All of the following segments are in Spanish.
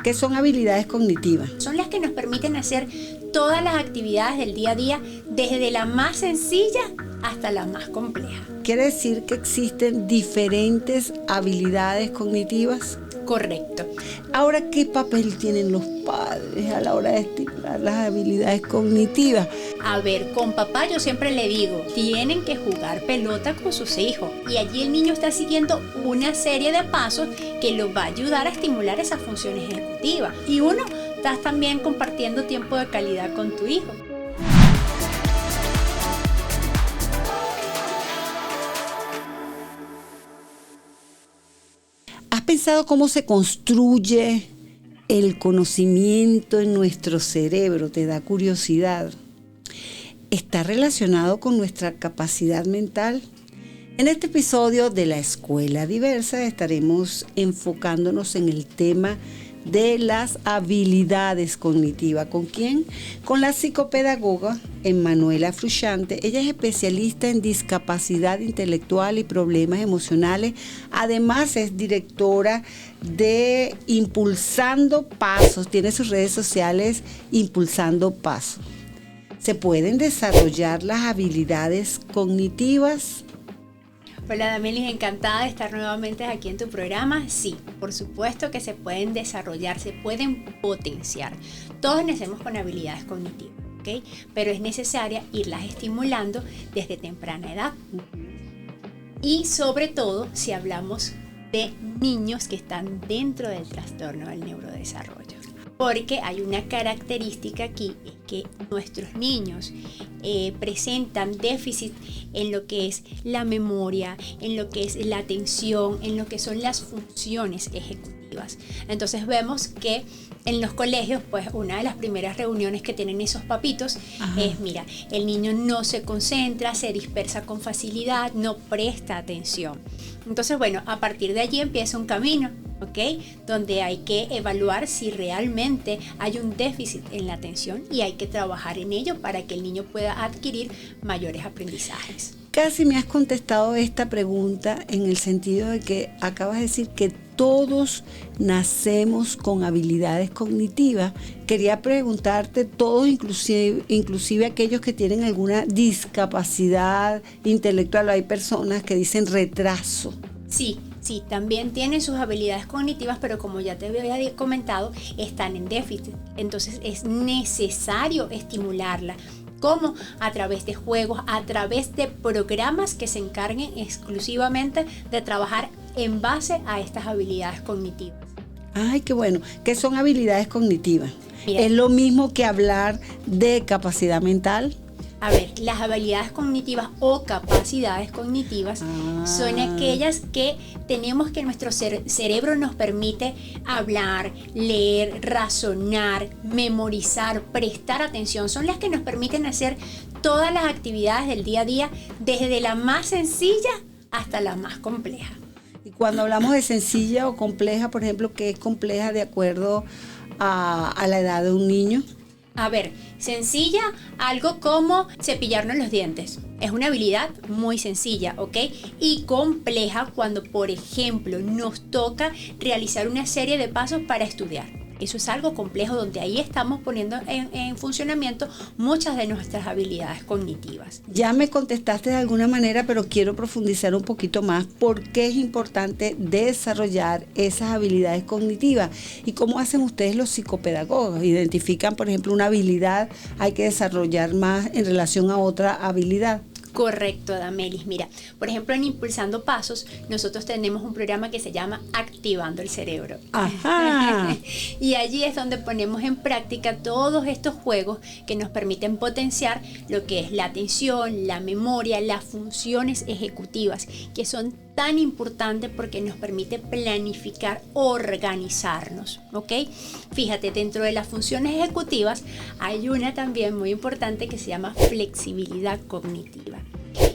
¿Qué son habilidades cognitivas? Son las que nos permiten hacer todas las actividades del día a día, desde la más sencilla hasta la más compleja. ¿Quiere decir que existen diferentes habilidades cognitivas? Correcto. Ahora, ¿qué papel tienen los padres a la hora de estimular las habilidades cognitivas? A ver, con papá yo siempre le digo, tienen que jugar pelota con sus hijos. Y allí el niño está siguiendo una serie de pasos que lo va a ayudar a estimular esas funciones ejecutivas. Y uno, estás también compartiendo tiempo de calidad con tu hijo. ¿Has pensado cómo se construye el conocimiento en nuestro cerebro? ¿Te da curiosidad? ¿Está relacionado con nuestra capacidad mental? En este episodio de La Escuela Diversa estaremos enfocándonos en el tema de las habilidades cognitivas. ¿Con quién? Con la psicopedagoga Emanuela Frusciante. Ella es especialista en discapacidad intelectual y problemas emocionales. Además es directora de Impulsando Pasos. Tiene sus redes sociales Impulsando Pasos. ¿Se pueden desarrollar las habilidades cognitivas? Hola Damelis, encantada de estar nuevamente aquí en tu programa. Sí, por supuesto que se pueden desarrollar, se pueden potenciar. Todos nacemos con habilidades cognitivas, ¿ok? Pero es necesaria irlas estimulando desde temprana edad. Y sobre todo si hablamos de niños que están dentro del trastorno del neurodesarrollo. Porque hay una característica aquí, es que nuestros niños presentan déficit en lo que es la memoria, en lo que es la atención, en lo que son las funciones ejecutivas. Entonces vemos que en los colegios, pues una de las primeras reuniones que tienen esos papitos es, mira, el niño no se concentra, se dispersa con facilidad, no presta atención. Entonces, bueno, a partir de allí empieza un camino, ¿ok? Donde hay que evaluar si realmente hay un déficit en la atención y hay que trabajar en ello para que el niño pueda adquirir mayores aprendizajes. Casi me has contestado esta pregunta en el sentido de que acabas de decir que todos nacemos con habilidades cognitivas. Quería preguntarte, todos, inclusive aquellos que tienen alguna discapacidad intelectual, hay personas que dicen retraso. Sí, también tienen sus habilidades cognitivas, pero como ya te había comentado, están en déficit. Entonces es necesario estimularla. ¿Cómo? A través de juegos, a través de programas que se encarguen exclusivamente de trabajar en base a estas habilidades cognitivas. Ay, qué bueno. ¿Qué son habilidades cognitivas? Mira, ¿Es lo mismo que hablar de capacidad mental? A ver, las habilidades cognitivas o capacidades cognitivas son aquellas que tenemos que nuestro cerebro nos permite hablar, leer, razonar, memorizar, prestar atención. Son las que nos permiten hacer todas las actividades del día a día, desde la más sencilla hasta la más compleja. Y cuando hablamos de sencilla o compleja, por ejemplo, ¿qué es compleja de acuerdo a la edad de un niño? A ver, sencilla, algo como cepillarnos los dientes. Es una habilidad muy sencilla, ¿ok? Y compleja cuando, por ejemplo, nos toca realizar una serie de pasos para estudiar. Eso es algo complejo donde ahí estamos poniendo en funcionamiento muchas de nuestras habilidades cognitivas. Ya me contestaste de alguna manera, pero quiero profundizar un poquito más. ¿Por qué es importante desarrollar esas habilidades cognitivas? ¿Y cómo hacen ustedes los psicopedagogos? ¿Identifican, por ejemplo, una habilidad hay que desarrollar más en relación a otra habilidad? Correcto, Damelis. Mira, por ejemplo, en Impulsando Pasos, nosotros tenemos un programa que se llama Activando el Cerebro. Ajá. Y allí es donde ponemos en práctica todos estos juegos que nos permiten potenciar lo que es la atención, la memoria, las funciones ejecutivas, que son tan importantes porque nos permite planificar, organizarnos, ¿ok? Fíjate, dentro de las funciones ejecutivas hay una también muy importante que se llama flexibilidad cognitiva.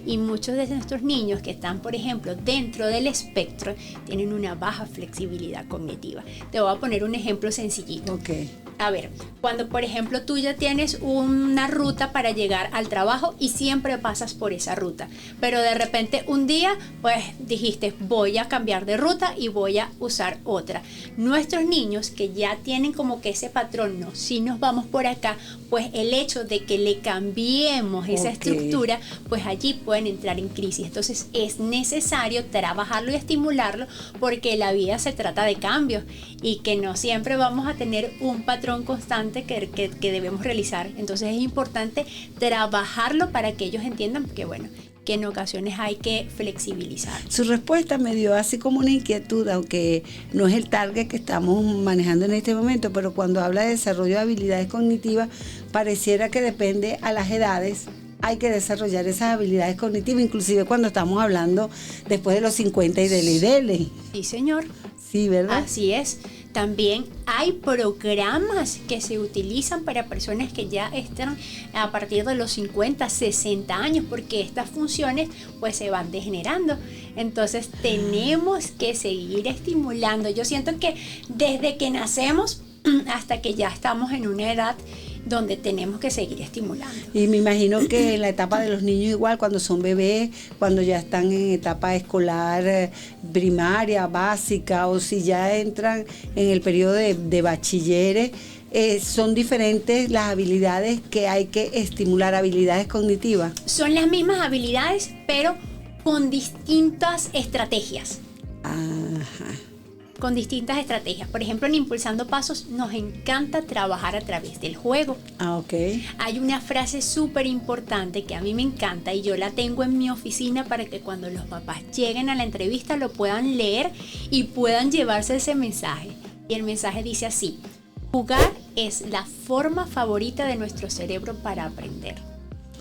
Y muchos de nuestros niños que están, por ejemplo, dentro del espectro, tienen una baja flexibilidad cognitiva. Te voy a poner un ejemplo sencillito. Okay. a ver, cuando por ejemplo tú ya tienes una ruta para llegar al trabajo y siempre pasas por esa ruta, pero de repente un día pues dijiste voy a cambiar de ruta y voy a usar otra. Nuestros niños que ya tienen como que ese patrón, no, si nos vamos por acá, pues el hecho de que le cambiemos esa estructura, pues allí pueden entrar en crisis. Entonces es necesario trabajarlo y estimularlo porque la vida se trata de cambios y que no siempre vamos a tener un patrón constante que debemos realizar. Entonces es importante trabajarlo para que ellos entiendan que bueno, que en ocasiones hay que flexibilizar. Su respuesta me dio así como una inquietud, aunque no es el target que estamos manejando en este momento, pero cuando habla de desarrollo de habilidades cognitivas, pareciera que depende a las edades. Hay que desarrollar esas habilidades cognitivas, inclusive cuando estamos hablando después de los 50 y dele y dele. Sí, señor. Sí, ¿verdad? Así es. También hay programas que se utilizan para personas que ya están a partir de los 50, 60 años, porque estas funciones pues se van degenerando. Entonces tenemos que seguir estimulando. Yo siento que desde que nacemos hasta que ya estamos en una edad donde tenemos que seguir estimulando. Y me imagino que en la etapa de los niños igual, cuando son bebés, cuando ya están en etapa escolar primaria, básica, o si ya entran en el periodo de bachilleres, son diferentes las habilidades que hay que estimular, habilidades cognitivas. Son las mismas habilidades, pero con distintas estrategias. Ajá. Con distintas estrategias. Por ejemplo, en Impulsando Pasos nos encanta trabajar a través del juego. Ok. Hay una frase súper importante que a mí me encanta y yo la tengo en mi oficina para que cuando los papás lleguen a la entrevista lo puedan leer y puedan llevarse ese mensaje. Y el mensaje dice así: jugar es la forma favorita de nuestro cerebro para aprender.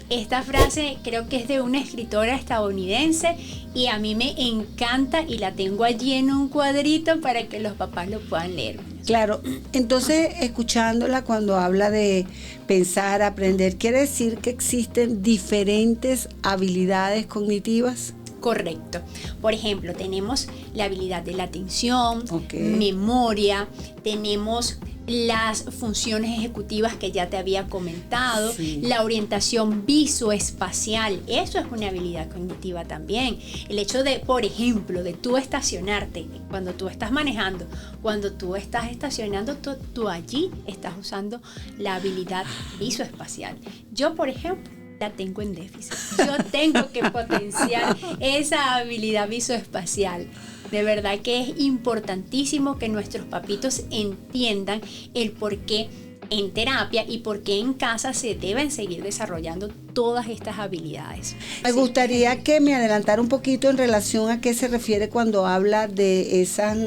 Esta frase creo que es de una escritora estadounidense y a mí me encanta y la tengo allí en un cuadrito para que los papás lo puedan leer. Claro, entonces escuchándola cuando habla de pensar, aprender, ¿quiere decir que existen diferentes habilidades cognitivas? Correcto. Por ejemplo, tenemos la habilidad de la atención, Okay. memoria, tenemos las funciones ejecutivas que ya te había comentado, Sí. la orientación visoespacial, eso es una habilidad cognitiva también. El hecho de, por ejemplo, de tú estacionarte, cuando tú estás manejando, cuando tú estás estacionando, tú allí estás usando la habilidad visoespacial. Yo, por ejemplo, la tengo en déficit. Yo tengo que potenciar esa habilidad visoespacial. De verdad que es importantísimo que nuestros papitos entiendan el por qué en terapia y por qué en casa se deben seguir desarrollando todas estas habilidades. Me gustaría que me adelantara un poquito en relación a qué se refiere cuando habla de esas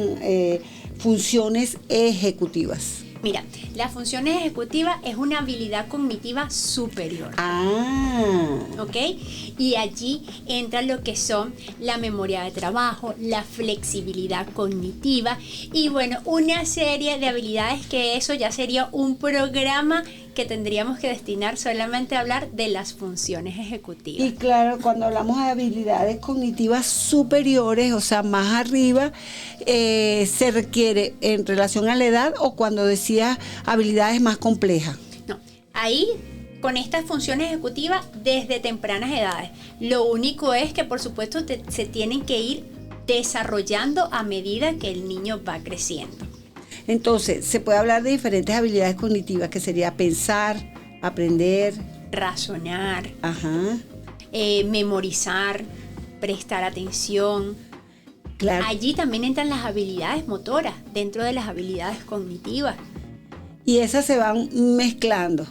funciones ejecutivas. Mira, la función ejecutiva es una habilidad cognitiva superior. ¿Ok? Y allí entra lo que son la memoria de trabajo, la flexibilidad cognitiva y bueno, una serie de habilidades que eso ya sería un programa que tendríamos que destinar solamente a hablar de las funciones ejecutivas. Y claro, cuando hablamos de habilidades cognitivas superiores, o sea, más arriba, se requiere en relación a la edad o cuando decía habilidades más complejas. No, ahí con estas funciones ejecutivas desde tempranas edades. Lo único es que por supuesto se tienen que ir desarrollando a medida que el niño va creciendo. Entonces, se puede hablar de diferentes habilidades cognitivas, que sería pensar, aprender, razonar, ajá, memorizar, prestar atención. Claro. Allí también entran las habilidades motoras dentro de las habilidades cognitivas. Y esas se van mezclando.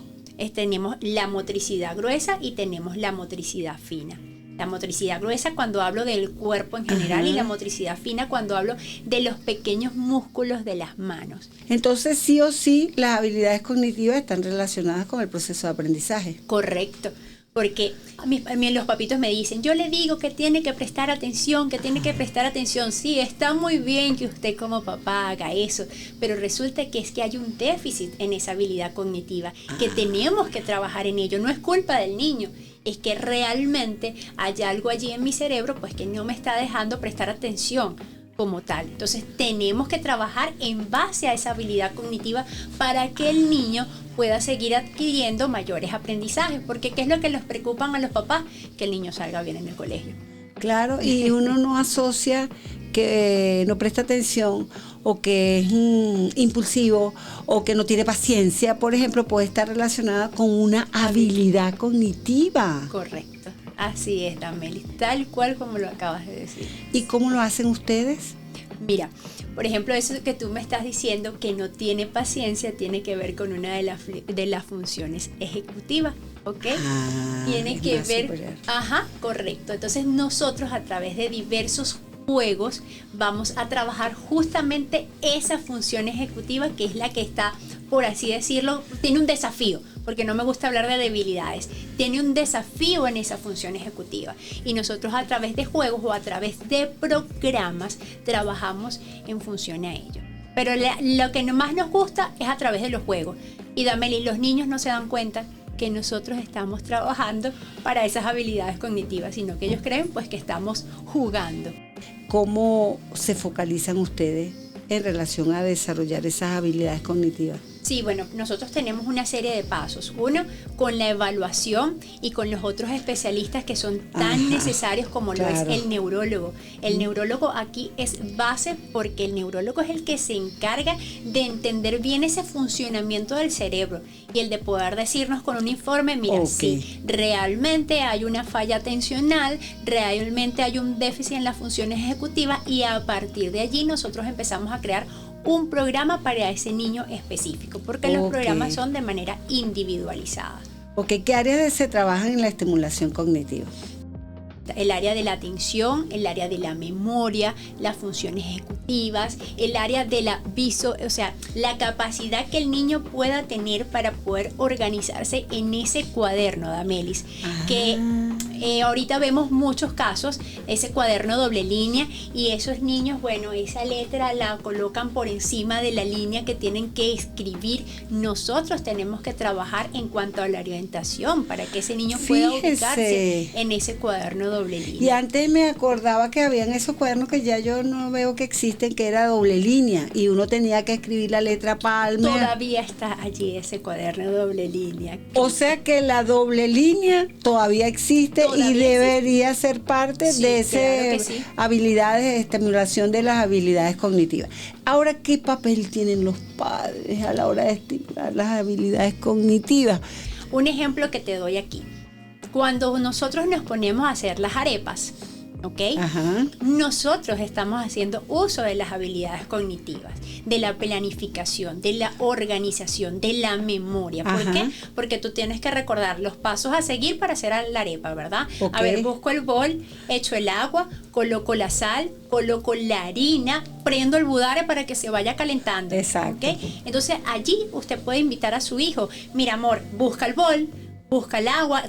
Tenemos la motricidad gruesa y tenemos la motricidad fina. La motricidad gruesa cuando hablo del cuerpo en general, ajá, y la motricidad fina cuando hablo de los pequeños músculos de las manos. Entonces, sí o sí, las habilidades cognitivas están relacionadas con el proceso de aprendizaje. Correcto, porque a mí los papitos me dicen, yo le digo que tiene que prestar atención, que tiene que prestar atención. Sí, está muy bien que usted como papá haga eso, pero resulta que es que hay un déficit en esa habilidad cognitiva, que tenemos que trabajar en ello. No es culpa del niño, es que realmente hay algo allí en mi cerebro pues que no me está dejando prestar atención como tal. Entonces tenemos que trabajar en base a esa habilidad cognitiva para que el niño pueda seguir adquiriendo mayores aprendizajes, porque ¿qué es lo que les preocupa a los papás? Que el niño salga bien en el colegio. Claro, y uno no asocia que no presta atención o que es impulsivo o que no tiene paciencia, por ejemplo, puede estar relacionada con una habilidad cognitiva. Correcto, así es, Damelis, tal cual como lo acabas de decir. ¿Y cómo lo hacen ustedes? Mira, por ejemplo, eso que tú me estás diciendo que no tiene paciencia tiene que ver con una de las funciones ejecutivas, ¿ok? Tiene que ver, superior. Ajá, correcto. Entonces nosotros a través de diversos juegos vamos a trabajar justamente esa función ejecutiva que es la que está, por así decirlo, tiene un desafío, porque no me gusta hablar de debilidades, tiene un desafío en esa función ejecutiva y nosotros a través de juegos o a través de programas trabajamos en función a ello. Pero lo que más nos gusta es a través de los juegos. Y Dameli, los niños no se dan cuenta que nosotros estamos trabajando para esas habilidades cognitivas, sino que ellos creen pues que estamos jugando. ¿Cómo se focalizan ustedes en relación a desarrollar esas habilidades cognitivas? Sí, bueno, nosotros tenemos una serie de pasos. Uno, con la evaluación y con los otros especialistas que son tan necesarios como lo es el neurólogo. El neurólogo aquí es base porque el neurólogo es el que se encarga de entender bien ese funcionamiento del cerebro y el de poder decirnos con un informe, mira, sí, realmente hay una falla atencional, realmente hay un déficit en las funciones ejecutivas y a partir de allí nosotros empezamos a crear un programa para ese niño específico, porque los programas son de manera individualizada. ¿Qué áreas se trabajan en la estimulación cognitiva? El área de la atención, el área de la memoria, las funciones ejecutivas, el área de la la capacidad que el niño pueda tener para poder organizarse en ese cuaderno, Damelis, que ahorita vemos muchos casos, ese cuaderno doble línea y esos niños, bueno, esa letra la colocan por encima de la línea que tienen que escribir. Nosotros tenemos que trabajar en cuanto a la orientación para que ese niño pueda ubicarse en ese cuaderno doble línea. Y antes me acordaba que habían esos cuadernos que ya yo no veo que existen, que era doble línea y uno tenía que escribir la letra Palmer. Todavía está allí ese cuaderno doble línea. O sea que la doble línea todavía existe y debería ser parte de esas habilidades de estimulación de las habilidades cognitivas. Ahora, ¿qué papel tienen los padres a la hora de estimular las habilidades cognitivas? Un ejemplo que te doy aquí. Cuando nosotros nos ponemos a hacer las arepas, ¿ok? Nosotros estamos haciendo uso de las habilidades cognitivas, de la planificación, de la organización, de la memoria. ¿Por qué? Porque tú tienes que recordar los pasos a seguir para hacer la arepa, ¿verdad? A ver, busco el bol, echo el agua, coloco la sal, coloco la harina, prendo el budare para que se vaya calentando. Exacto. ¿Okay? Entonces allí usted puede invitar a su hijo, mira amor, busca el bol, busca el agua,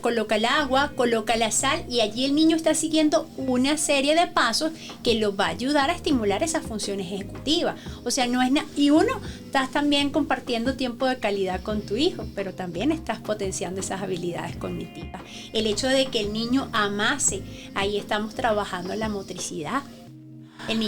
coloca la sal y allí el niño está siguiendo una serie de pasos que lo va a ayudar a estimular esas funciones ejecutivas. O sea, no es nada. Y uno, estás también compartiendo tiempo de calidad con tu hijo, pero también estás potenciando esas habilidades cognitivas. El hecho de que el niño amase, ahí estamos trabajando la motricidad. El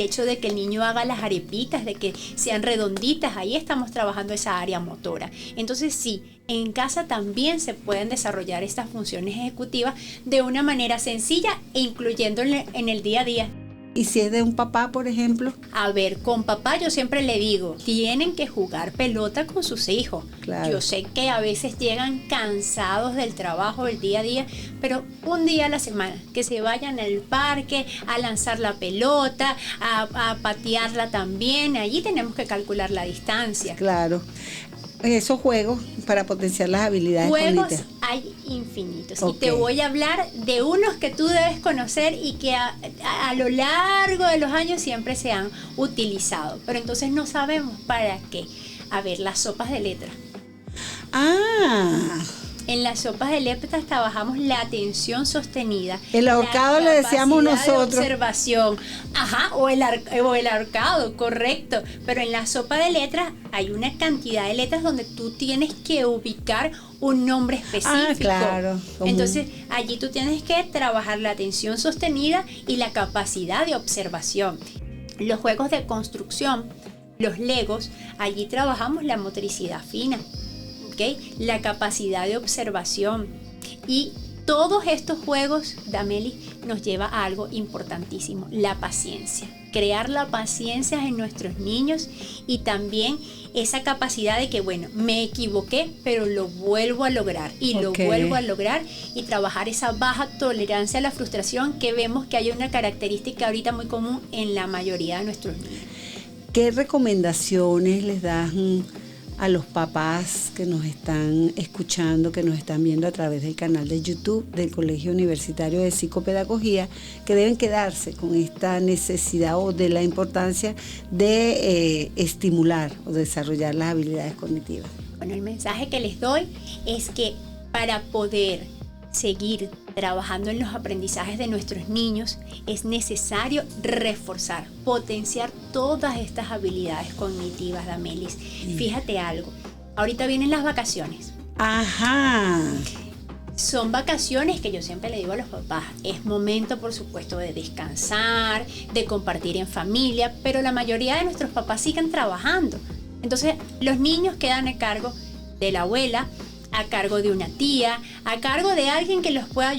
hecho de que el niño haga las arepitas, de que sean redonditas, ahí estamos trabajando esa área motora. Entonces sí, en casa también se pueden desarrollar estas funciones ejecutivas de una manera sencilla e incluyéndole en el día a día. ¿Y si es de un papá, por ejemplo? A ver, con papá yo siempre le digo, tienen que jugar pelota con sus hijos. Claro. Yo sé que a veces llegan cansados del trabajo, del día a día, pero un día a la semana, que se vayan al parque a lanzar la pelota, a patearla también. Allí tenemos que calcular la distancia. Claro. Esos juegos para potenciar las habilidades cognitivas. Juegos hay infinitos. Y te voy a hablar de unos que tú debes conocer y que a lo largo de los años siempre se han utilizado. Pero entonces no sabemos para qué. A ver, las sopas de letra. En las sopas de letras trabajamos la atención sostenida. El ahorcado le decíamos nosotros. De observación. Ajá, o el ahorcado, correcto. Pero en la sopa de letras hay una cantidad de letras donde tú tienes que ubicar un nombre específico. Ah, claro. Entonces, allí tú tienes que trabajar la atención sostenida y la capacidad de observación. Los juegos de construcción, los legos, allí trabajamos la motricidad fina, ¿okay? La capacidad de observación. Y todos estos juegos, Damelis, nos lleva a algo importantísimo, la paciencia. Crear la paciencia en nuestros niños y también esa capacidad de que, bueno, me equivoqué, pero lo vuelvo a lograr y lo vuelvo a lograr, y trabajar esa baja tolerancia a la frustración, que vemos que hay una característica ahorita muy común en la mayoría de nuestros niños. ¿Qué recomendaciones les das a los papás que nos están escuchando, que nos están viendo a través del canal de YouTube del Colegio Universitario de Psicopedagogía, que deben quedarse con esta necesidad o de la importancia de estimular o desarrollar las habilidades cognitivas? Bueno, el mensaje que les doy es que para poder seguir trabajando en los aprendizajes de nuestros niños es necesario reforzar, potenciar todas estas habilidades cognitivas, Damelis. Fíjate algo, ahorita vienen las vacaciones. Ajá. Son vacaciones que yo siempre le digo a los papás, es momento por supuesto de descansar, de compartir en familia, pero la mayoría de nuestros papás siguen trabajando. Entonces los niños quedan a cargo de la abuela, a cargo de una tía, a cargo de alguien que los pueda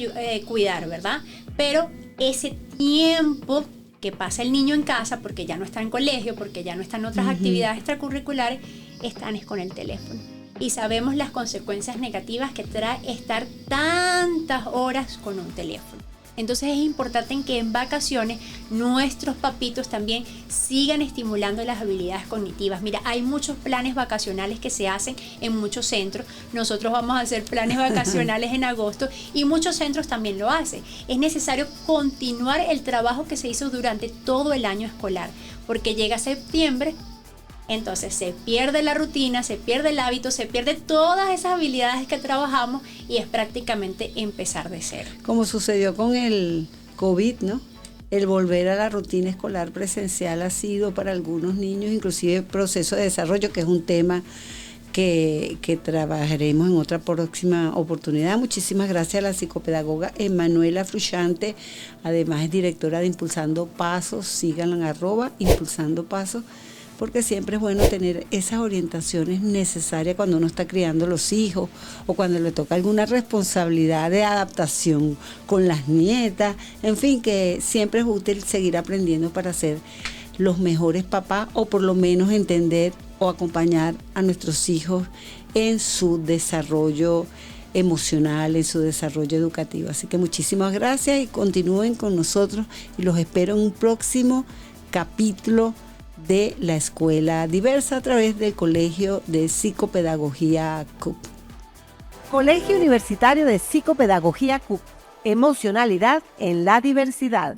cuidar, ¿verdad? Pero ese tiempo que pasa el niño en casa, porque ya no está en colegio, porque ya no están en otras actividades extracurriculares, están con el teléfono. Y sabemos las consecuencias negativas que trae estar tantas horas con un teléfono. Entonces es importante que en vacaciones nuestros papitos también sigan estimulando las habilidades cognitivas. Mira, hay muchos planes vacacionales que se hacen en muchos centros. Nosotros vamos a hacer planes vacacionales en agosto y muchos centros también lo hacen. Es necesario continuar el trabajo que se hizo durante todo el año escolar, porque llega septiembre, entonces se pierde la rutina, se pierde el hábito, se pierde todas esas habilidades que trabajamos y es prácticamente empezar de cero. Como sucedió con el COVID, ¿no? El volver a la rutina escolar presencial ha sido para algunos niños, inclusive proceso de desarrollo, que es un tema que trabajaremos en otra próxima oportunidad. Muchísimas gracias a la psicopedagoga Emanuela Fruchante, además es directora de Impulsando Pasos, síganla en @Impulsando Pasos, porque siempre es bueno tener esas orientaciones necesarias cuando uno está criando los hijos o cuando le toca alguna responsabilidad de adaptación con las nietas, en fin, que siempre es útil seguir aprendiendo para ser los mejores papás o por lo menos entender o acompañar a nuestros hijos en su desarrollo emocional, en su desarrollo educativo. Así que muchísimas gracias y continúen con nosotros y los espero en un próximo capítulo de la Escuela Diversa a través del Colegio de Psicopedagogía CUP. Colegio Universitario de Psicopedagogía CUP. Emocionalidad en la diversidad.